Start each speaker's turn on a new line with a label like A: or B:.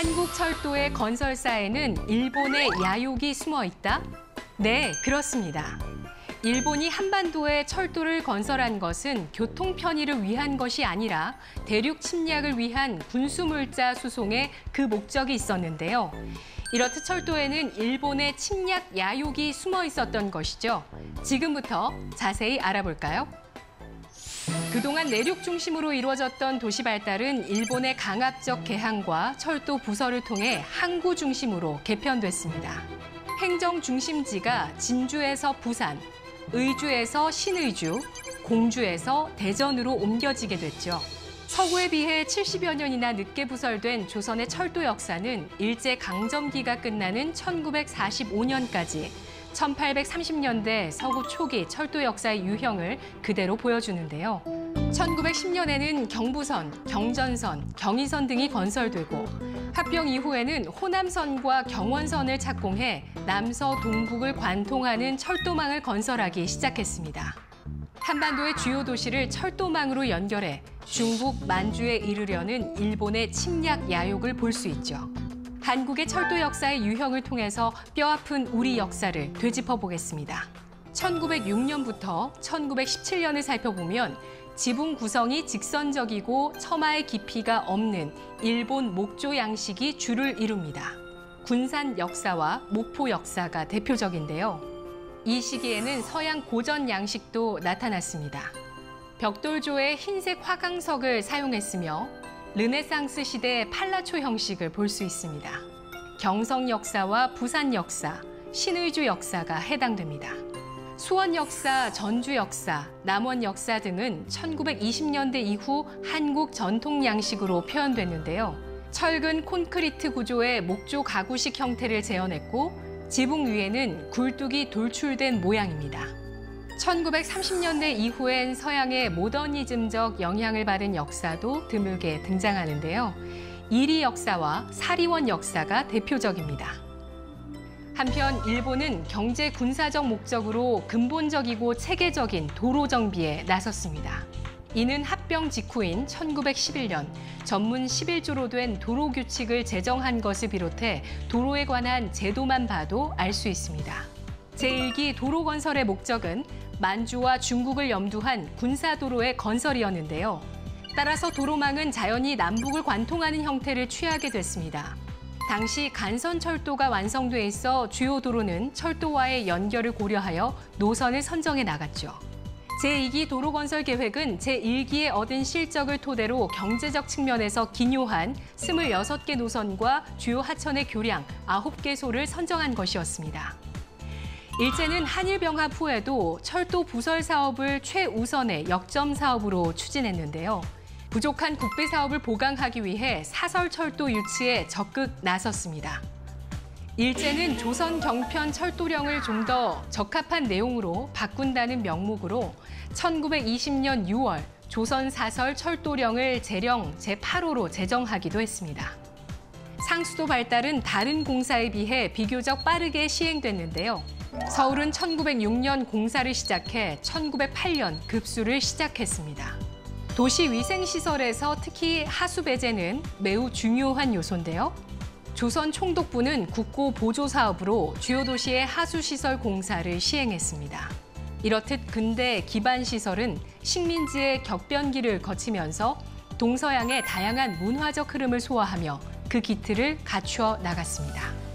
A: 한국 철도의 건설사에는 일본의 야욕이 숨어 있다? 네, 그렇습니다. 일본이 한반도에 철도를 건설한 것은 교통 편의를 위한 것이 아니라 대륙 침략을 위한 군수물자 수송에 그 목적이 있었는데요. 이렇듯 철도에는 일본의 침략 야욕이 숨어 있었던 것이죠. 지금부터 자세히 알아볼까요? 그동안 내륙 중심으로 이루어졌던 도시 발달은 일본의 강압적 개항과 철도 부설을 통해 항구 중심으로 개편됐습니다. 행정 중심지가 진주에서 부산, 의주에서 신의주, 공주에서 대전으로 옮겨지게 됐죠. 서구에 비해 70여 년이나 늦게 부설된 조선의 철도 역사는 일제강점기가 끝나는 1945년까지 1830년대 서구 초기 철도 역사의 유형을 그대로 보여주는데요. 1910년에는 경부선, 경전선, 경의선 등이 건설되고 합병 이후에는 호남선과 경원선을 착공해 남서 동북을 관통하는 철도망을 건설하기 시작했습니다. 한반도의 주요 도시를 철도망으로 연결해 중국 만주에 이르려는 일본의 침략 야욕을 볼 수 있죠. 한국의 철도 역사의 유형을 통해서 뼈아픈 우리 역사를 되짚어 보겠습니다. 1906년부터 1917년을 살펴보면 지붕 구성이 직선적이고 처마의 깊이가 없는 일본 목조 양식이 주를 이룹니다. 군산 역사와 목포 역사가 대표적인데요. 이 시기에는 서양 고전 양식도 나타났습니다. 벽돌조의 흰색 화강석을 사용했으며 르네상스 시대의 팔라초 형식을 볼 수 있습니다. 경성 역사와 부산 역사, 신의주 역사가 해당됩니다. 수원 역사, 전주 역사, 남원 역사 등은 1920년대 이후 한국 전통 양식으로 표현됐는데요. 철근 콘크리트 구조의 목조 가구식 형태를 재현했고 지붕 위에는 굴뚝이 돌출된 모양입니다. 1930년대 이후엔 서양의 모더니즘적 영향을 받은 역사도 드물게 등장하는데요. 이리 역사와 사리원 역사가 대표적입니다. 한편 일본은 경제 군사적 목적으로 근본적이고 체계적인 도로 정비에 나섰습니다. 이는 합병 직후인 1911년 전문 11조로 된 도로 규칙을 제정한 것을 비롯해 도로에 관한 제도만 봐도 알 수 있습니다. 제1기 도로 건설의 목적은 만주와 중국을 염두한 군사도로의 건설이었는데요. 따라서 도로망은 자연히 남북을 관통하는 형태를 취하게 됐습니다. 당시 간선철도가 완성돼 있어 주요 도로는 철도와의 연결을 고려하여 노선을 선정해 나갔죠. 제2기 도로 건설 계획은 제1기에 얻은 실적을 토대로 경제적 측면에서 기묘한 26개 노선과 주요 하천의 교량 9개소를 선정한 것이었습니다. 일제는 한일병합 후에도 철도 부설 사업을 최우선의 역점 사업으로 추진했는데요. 부족한 국비 사업을 보강하기 위해 사설철도 유치에 적극 나섰습니다. 일제는 조선 경편 철도령을 좀 더 적합한 내용으로 바꾼다는 명목으로 1920년 6월 조선 사설 철도령을 제령 제8호로 제정하기도 했습니다. 상수도 발달은 다른 공사에 비해 비교적 빠르게 시행됐는데요. 서울은 1906년 공사를 시작해 1908년 급수를 시작했습니다. 도시 위생시설에서 특히 하수 배제는 매우 중요한 요소인데요. 조선 총독부는 국고 보조 사업으로 주요 도시의 하수시설 공사를 시행했습니다. 이렇듯 근대 기반 시설은 식민지의 격변기를 거치면서 동서양의 다양한 문화적 흐름을 소화하며 그 기틀을 갖추어 나갔습니다.